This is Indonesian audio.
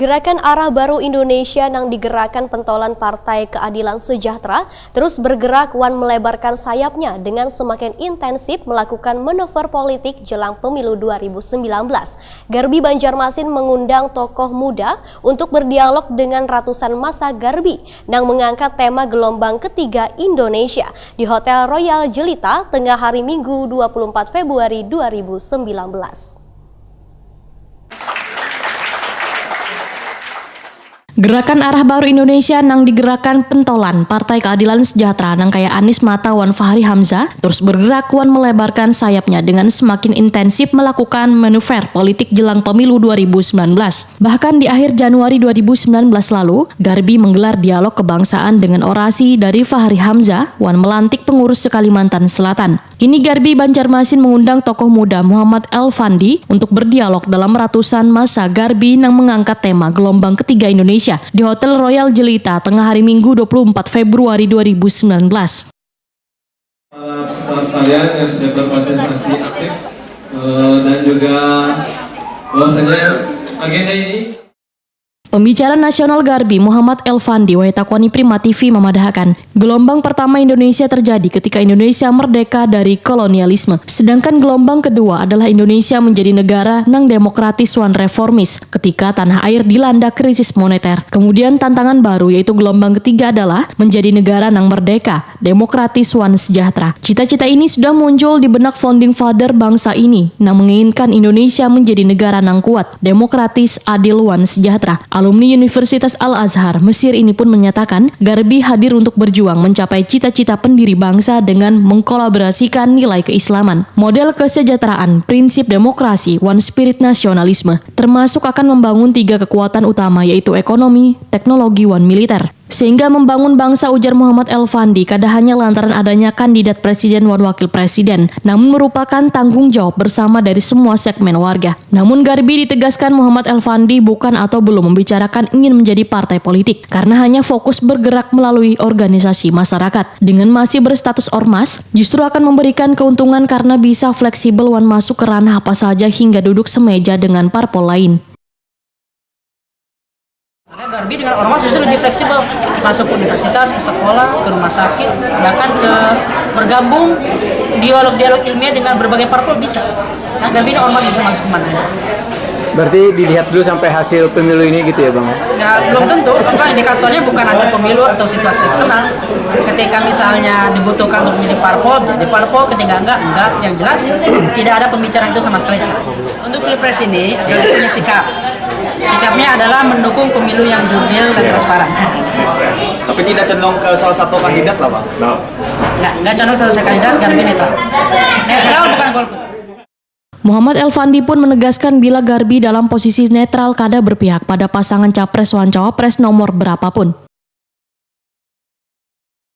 Gerakan Arah Baru Indonesia yang digerakkan pentolan Partai Keadilan Sejahtera terus bergerak melebarkan sayapnya dengan semakin intensif melakukan manuver politik jelang pemilu 2019. Garbi Banjarmasin mengundang tokoh muda untuk berdialog dengan ratusan massa Garbi yang mengangkat tema gelombang ketiga Indonesia di Hotel Royal Jelita tengah hari Minggu 24 Februari 2019. Gerakan Arah Baru Indonesia yang digerakkan pentolan Partai Keadilan Sejahtera yang kaya Anies Mata wan Fahri Hamzah terus bergerak melebarkan sayapnya dengan semakin intensif melakukan manuver politik jelang pemilu 2019. Bahkan di akhir Januari 2019 lalu, Garbi menggelar dialog kebangsaan dengan orasi dari Fahri Hamzah wan melantik pengurus Kalimantan Selatan. Kini Garbi Banjarmasin mengundang tokoh muda Muhammad Elfandi untuk berdialog dalam ratusan massa Garbi yang mengangkat tema gelombang ketiga Indonesia di Hotel Royal Jelita tengah hari Minggu 24 Februari 2019. Peserta sekalian yang sudah berpartisipasi aktif dan juga bahwasanya agenda ini. Pembicara nasional Garbi Muhammad Elfandi Wahitakwani Prima TV memadahkan, gelombang pertama Indonesia terjadi ketika Indonesia merdeka dari kolonialisme. Sedangkan gelombang kedua adalah Indonesia menjadi negara yang demokratis wan reformis ketika tanah air dilanda krisis moneter. Kemudian tantangan baru yaitu gelombang ketiga adalah menjadi negara yang merdeka, demokratis wan sejahtera. Cita-cita ini sudah muncul di benak founding father bangsa ini yang menginginkan Indonesia menjadi negara yang kuat, demokratis, adil wan sejahtera. Alumni Universitas Al-Azhar, Mesir ini pun menyatakan Garbi hadir untuk berjuang mencapai cita-cita pendiri bangsa dengan mengkolaborasikan nilai keislaman, model kesejahteraan, prinsip demokrasi, one spirit nasionalisme, termasuk akan membangun 3 kekuatan utama yaitu ekonomi, teknologi, one militer. Sehingga membangun bangsa, ujar Muhammad Elfandi, kada hanya lantaran adanya kandidat presiden dan wakil presiden, namun merupakan tanggung jawab bersama dari semua segmen warga. Namun Garbi ditegaskan Muhammad Elfandi bukan atau belum membicarakan ingin menjadi partai politik, karena hanya fokus bergerak melalui organisasi masyarakat. Dengan masih berstatus ormas, justru akan memberikan keuntungan karena bisa fleksibel wan masuk ke ranah apa saja hingga duduk semeja dengan parpol lain. Garbi dengan ormas justru lebih fleksibel, masuk ke universitas, ke sekolah, ke rumah sakit, bahkan ke bergabung dialog-dialog ilmiah dengan berbagai parpol bisa. Nah, Garbi dengan ormas bisa masuk kemana aja. Berarti dilihat dulu sampai hasil pemilu ini gitu ya Bang? Nah, belum tentu, karena indikatornya bukan hasil pemilu atau situasi eksternal. Ketika misalnya dibutuhkan untuk menjadi parpol, jadi parpol, ketika enggak. Yang jelas tidak ada pembicaraan itu sama sekali sekarang. Untuk Pilpres ini, Garbi punya sikap. Sikapnya adalah mendukung pemilu yang jurdil dan transparan. Tapi tidak condong ke salah satu kandidat lah Bang? Nggak condong satu kandidat, Garbi netral. Netral bukan golput. Muhammad Elfandi pun menegaskan bila Garbi dalam posisi netral kada berpihak pada pasangan capres wan cawapres nomor berapapun.